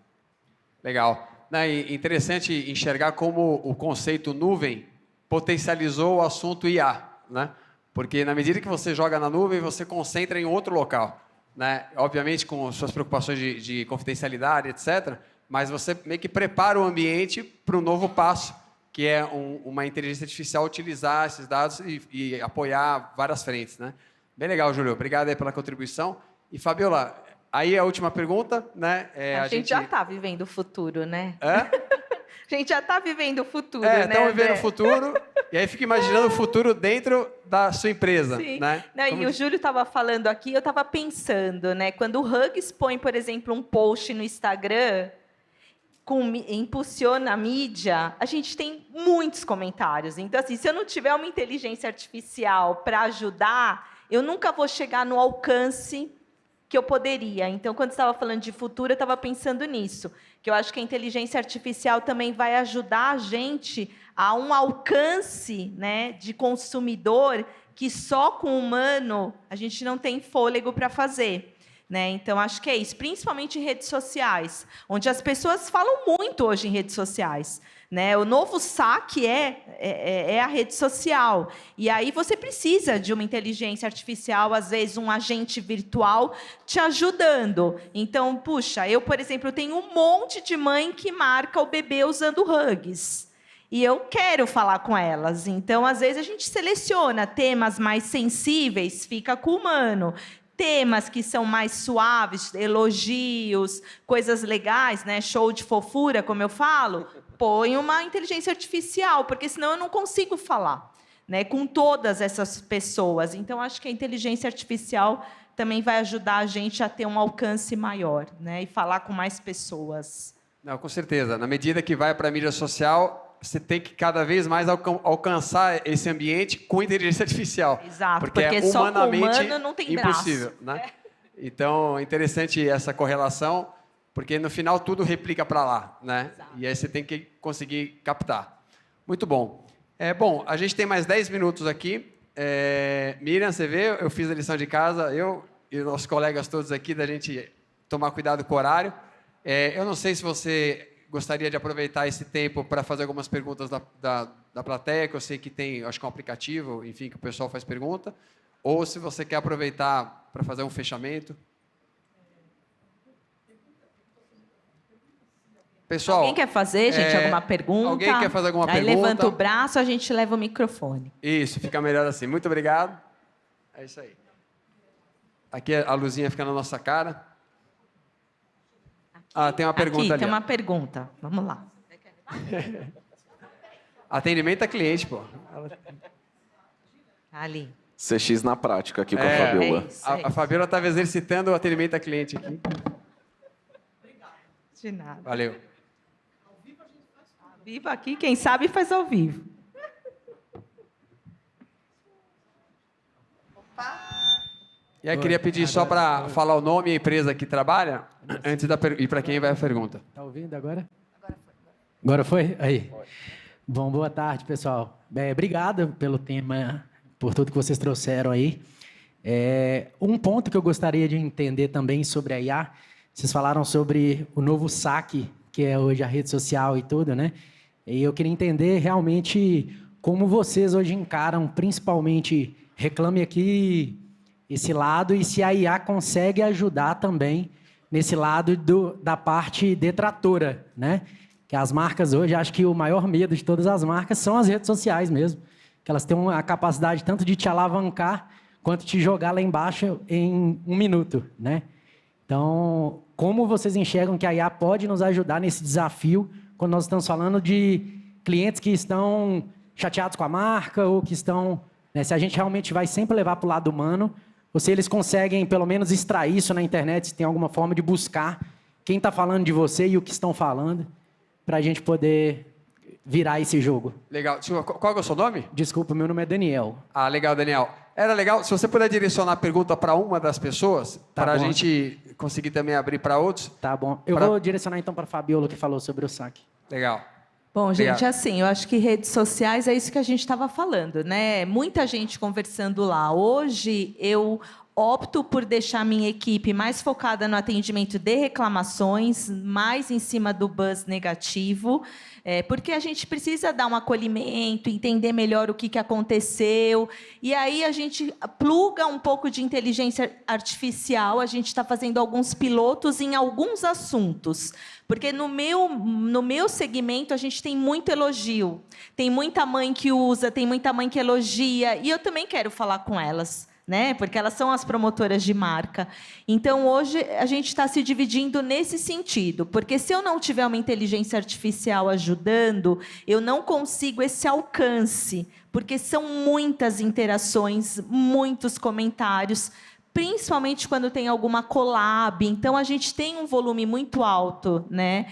Legal. É interessante enxergar como o conceito nuvem potencializou o assunto IA, né? Porque na medida que você joga na nuvem, você concentra em outro local, né? Obviamente com suas preocupações de confidencialidade, etc. Mas você meio que prepara o ambiente para um novo passo, que é uma inteligência artificial utilizar esses dados e apoiar várias frentes, né? Bem legal, Júlio. Obrigado aí pela contribuição. E Fabiola, aí a última pergunta, né? A gente já está vivendo o futuro, né? Hã? A gente já está vivendo o futuro, né? Estamos vivendo o futuro, e aí fica imaginando o futuro dentro da sua empresa. Sim. Né? Não, e o Júlio estava falando aqui, eu estava pensando, né? Quando o Huggies põe, por exemplo, um post no Instagram, impulsiona a mídia, a gente tem muitos comentários. Então, assim, se eu não tiver uma inteligência artificial para ajudar, eu nunca vou chegar no alcance que eu poderia. Então, quando estava falando de futuro, eu estava pensando nisso, que eu acho que a inteligência artificial também vai ajudar a gente a um alcance, né, de consumidor que só com o humano a gente não tem fôlego para fazer. né? Então, acho que é isso, principalmente em redes sociais, onde as pessoas falam muito hoje em redes sociais, né? O novo saque é a rede social. E aí você precisa de uma inteligência artificial, às vezes um agente virtual te ajudando. Então, puxa, eu, por exemplo, tenho um monte de mãe que marca o bebê usando Huggies. E eu quero falar com elas. Então, às vezes, a gente seleciona temas mais sensíveis, fica com o humano. Temas que são mais suaves, elogios, coisas legais, né? Show de fofura, como eu falo, põe uma inteligência artificial, porque senão eu não consigo falar, né, com todas essas pessoas. Então, acho que a inteligência artificial também vai ajudar a gente a ter um alcance maior, né, e falar com mais pessoas. Não, com certeza. Na medida que vai para a mídia social, você tem que cada vez mais alcançar esse ambiente com inteligência artificial. Exato, porque é só com humanamente humano não tem impossível, braço. né? Então, é interessante essa correlação, porque no final tudo replica para lá, né? Exato. E aí você tem que conseguir captar. Muito bom. Bom, a gente tem mais 10 minutos aqui. Miriam, você vê, eu fiz a lição de casa, eu e os nossos colegas todos aqui, da gente tomar cuidado com o horário. Eu não sei se você gostaria de aproveitar esse tempo para fazer algumas perguntas da plateia, que eu sei que tem, acho que um aplicativo, enfim, que o pessoal faz pergunta, ou se você quer aproveitar para fazer um fechamento. Pessoal, Alguém quer fazer, gente, alguma pergunta? Alguém quer fazer alguma Aí pergunta? levanta o braço, a gente leva o microfone. Isso, fica melhor assim. Muito obrigado. É isso aí. Aqui a luzinha fica na nossa cara. Tem uma pergunta Aqui, ali. tem ó. uma pergunta. Vamos lá. Atendimento a cliente, pô. Ali. CX na prática aqui com a Fabiola. É isso, A Fabiola estava exercitando o atendimento a cliente aqui. De nada. Valeu. Ao vivo aqui, quem sabe faz ao vivo. E aí queria pedir só para falar o nome e a empresa que trabalha, antes e para quem vai a pergunta. Tá ouvindo agora? Agora foi? Aí. Bom, boa tarde, pessoal. Obrigado pelo tema, por tudo que vocês trouxeram aí. Um ponto que eu gostaria de entender também sobre a IA, vocês falaram sobre o novo saque, que é hoje a rede social e tudo, né? E eu queria entender realmente como vocês hoje encaram, principalmente, Reclame Aqui, esse lado, e se a IA consegue ajudar também nesse lado da parte detratora, né? Que as marcas hoje, acho que o maior medo de todas as marcas são as redes sociais mesmo, que elas têm a capacidade tanto de te alavancar quanto te jogar lá embaixo em 1 minuto, né? Então, como vocês enxergam que a IA pode nos ajudar nesse desafio quando nós estamos falando de clientes que estão chateados com a marca ou que estão... Né, se a gente realmente vai sempre levar para o lado humano, ou se eles conseguem, pelo menos, extrair isso na internet, se tem alguma forma de buscar quem está falando de você e o que estão falando, para a gente poder virar esse jogo. Legal. Qual é o seu nome? Desculpa, meu nome é Daniel. Legal, Daniel. Era legal, se você puder direcionar a pergunta para uma das pessoas, para a bom. gente conseguir também abrir para outros. Tá bom. Eu vou direcionar, então, para a Fabiola, que falou sobre o saque. Legal. Bom, gente, Obrigado. assim, eu acho que redes sociais é isso que a gente estava falando, né? Muita gente conversando lá. Hoje, eu opto por deixar minha equipe mais focada no atendimento de reclamações, mais em cima do buzz negativo, porque a gente precisa dar um acolhimento, entender melhor o que aconteceu, e aí a gente pluga um pouco de inteligência artificial, a gente está fazendo alguns pilotos em alguns assuntos, porque no meu segmento a gente tem muito elogio, tem muita mãe que usa, tem muita mãe que elogia, e eu também quero falar com elas, né? Porque elas são as promotoras de marca. Então, hoje, a gente está se dividindo nesse sentido, porque se eu não tiver uma inteligência artificial ajudando, eu não consigo esse alcance, porque são muitas interações, muitos comentários, principalmente quando tem alguma collab. Então, a gente tem um volume muito alto, né?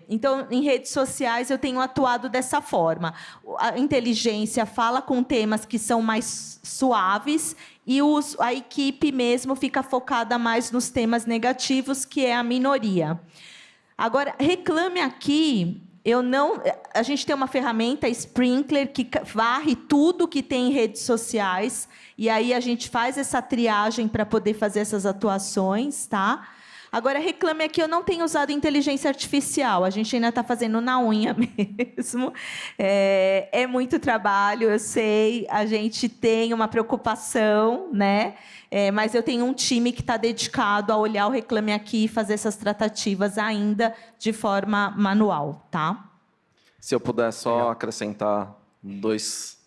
Então, em redes sociais, eu tenho atuado dessa forma. A inteligência fala com temas que são mais suaves e a equipe mesmo fica focada mais nos temas negativos, que é a minoria. Agora, Reclame Aqui, A gente tem uma ferramenta, Sprinkler, que varre tudo que tem em redes sociais, e aí a gente faz essa triagem para poder fazer essas atuações, tá? Agora, Reclame Aqui, eu não tenho usado inteligência artificial, a gente ainda está fazendo na unha mesmo. É muito trabalho, eu sei, a gente tem uma preocupação, né? Mas eu tenho um time que está dedicado a olhar o Reclame Aqui e fazer essas tratativas ainda de forma manual, tá? Se eu puder só acrescentar dois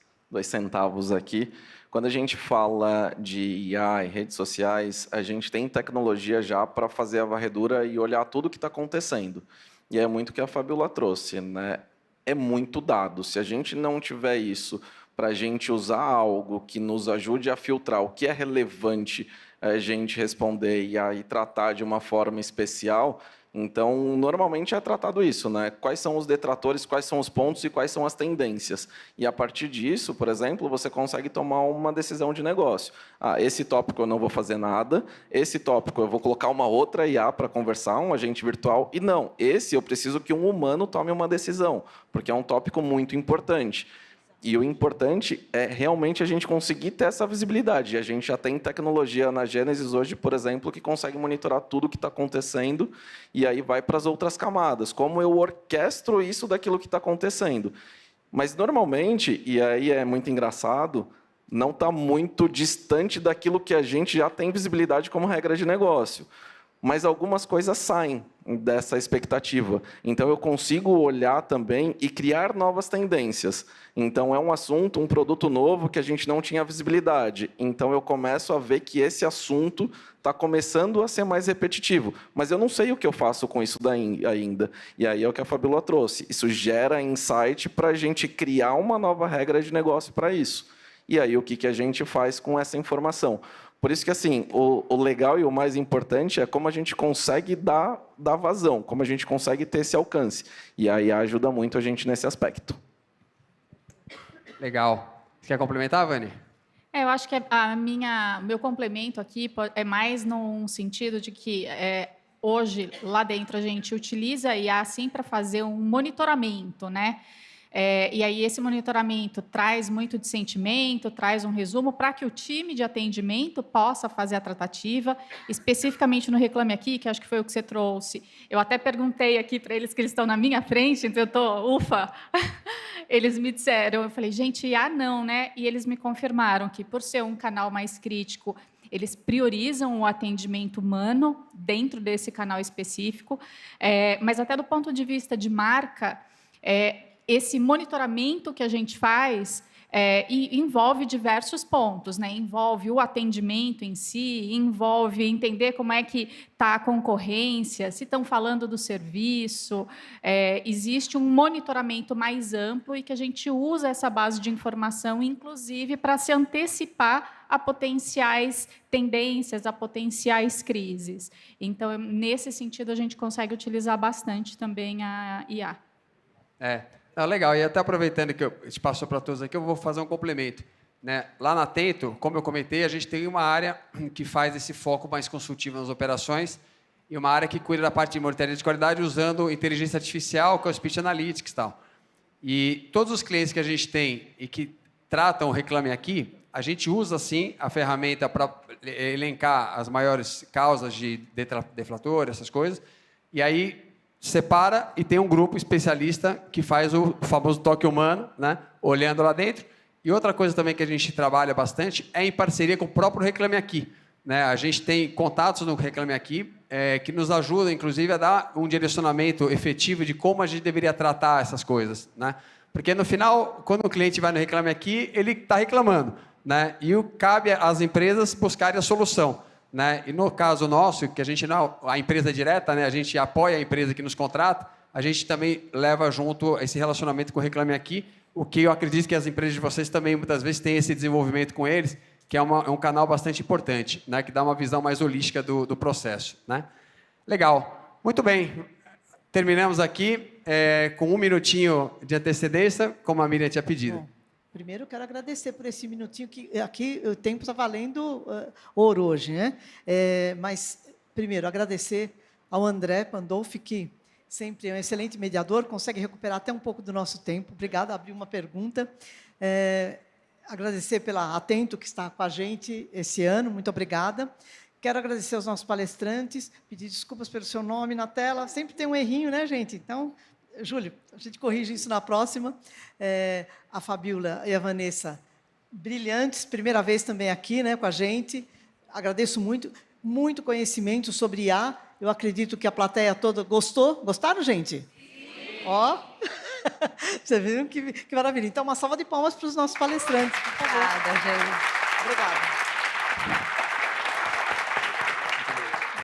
centavos aqui. Quando a gente fala de IA e redes sociais, a gente tem tecnologia já para fazer a varredura e olhar tudo o que está acontecendo. E é muito o que a Fabiola trouxe, né? É muito dado. Se a gente não tiver isso para a gente usar algo que nos ajude a filtrar o que é relevante a gente responder e aí tratar de uma forma especial, então, normalmente é tratado isso, né? Quais são os detratores, quais são os pontos e quais são as tendências. E, a partir disso, por exemplo, você consegue tomar uma decisão de negócio. Esse tópico eu não vou fazer nada, esse tópico eu vou colocar uma outra IA para conversar, um agente virtual, e não, esse eu preciso que um humano tome uma decisão, porque é um tópico muito importante. E o importante é realmente a gente conseguir ter essa visibilidade. A gente já tem tecnologia na Gênesis hoje, por exemplo, que consegue monitorar tudo o que está acontecendo e aí vai para as outras camadas. Como eu orquestro isso daquilo que está acontecendo. Mas, normalmente, e aí é muito engraçado, não está muito distante daquilo que a gente já tem visibilidade como regra de negócio. Mas algumas coisas saem dessa expectativa. Então, eu consigo olhar também e criar novas tendências. Então, é um assunto, um produto novo que a gente não tinha visibilidade. Então, eu começo a ver que esse assunto está começando a ser mais repetitivo. Mas eu não sei o que eu faço com isso ainda. E aí é o que a Fabiola trouxe. Isso gera insight para a gente criar uma nova regra de negócio para isso. E aí, o que a gente faz com essa informação? Por isso que, assim, o legal e o mais importante é como a gente consegue dar vazão, como a gente consegue ter esse alcance. E aí ajuda muito a gente nesse aspecto. Legal. Você quer complementar, Vani? Eu acho que meu complemento aqui é mais num sentido de que hoje, lá dentro, a gente utiliza a IA assim para fazer um monitoramento, né? E aí esse monitoramento traz muito de sentimento, traz um resumo para que o time de atendimento possa fazer a tratativa, especificamente no Reclame Aqui, que acho que foi o que você trouxe. Eu até perguntei aqui para eles, que eles estão na minha frente, então eu estou, ufa, eles me disseram, eu falei, gente, IA não, né? E eles me confirmaram que, por ser um canal mais crítico, eles priorizam o atendimento humano dentro desse canal específico, mas até do ponto de vista de marca, esse monitoramento que a gente faz envolve diversos pontos, né? Envolve o atendimento em si, envolve entender como é que está a concorrência, se estão falando do serviço. Existe um monitoramento mais amplo e que a gente usa essa base de informação, inclusive, para se antecipar a potenciais tendências, a potenciais crises. Então, nesse sentido, a gente consegue utilizar bastante também a IA. Legal, e até aproveitando que a gente passou para todos aqui, eu vou fazer um complemento. Né? Lá na Atento, como eu comentei, a gente tem uma área que faz esse foco mais consultivo nas operações e uma área que cuida da parte de monitoramento de qualidade usando inteligência artificial, que é o Speech Analytics e tal. E todos os clientes que a gente tem e que tratam o Reclame Aqui, a gente usa, sim, a ferramenta para elencar as maiores causas de deflator, essas coisas, e aí separa e tem um grupo especialista que faz o famoso toque humano, né, olhando lá dentro. E outra coisa também que a gente trabalha bastante é em parceria com o próprio Reclame Aqui. Né? A gente tem contatos no Reclame Aqui que nos ajudam, inclusive, a dar um direcionamento efetivo de como a gente deveria tratar essas coisas. Né? Porque, no final, quando o cliente vai no Reclame Aqui, ele está reclamando. Né? E cabe às empresas buscarem a solução. Né? E no caso nosso, que a gente não a empresa direta, né? A gente apoia a empresa que nos contrata, a gente também leva junto esse relacionamento com o Reclame Aqui, o que eu acredito que as empresas de vocês também muitas vezes têm esse desenvolvimento com eles, que é um canal bastante importante, né? Que dá uma visão mais holística do processo. Né? Legal. Muito bem. Terminamos aqui com 1 minutinho de antecedência, como a Miriam tinha pedido. Bom, primeiro, eu quero agradecer por esse minutinho, que aqui o tempo está valendo ouro hoje. Né? Mas, primeiro, agradecer ao André Pandolfi, que sempre é um excelente mediador, consegue recuperar até um pouco do nosso tempo. Obrigada, abri uma pergunta. Agradecer pela Atento, que está com a gente esse ano, muito obrigada. Quero agradecer aos nossos palestrantes, pedir desculpas pelo seu nome na tela. Sempre tem um errinho, né, gente? Então, Júlio, a gente corrige isso na próxima. A Fabíola e a Vanessa, brilhantes, primeira vez também aqui, né, com a gente. Agradeço muito. Muito conhecimento sobre IA. Eu acredito que a plateia toda gostou. Gostaram, gente? Sim. Ó, vocês viram que maravilha. Então, uma salva de palmas para os nossos palestrantes, por favor. Obrigada, gente. Obrigada.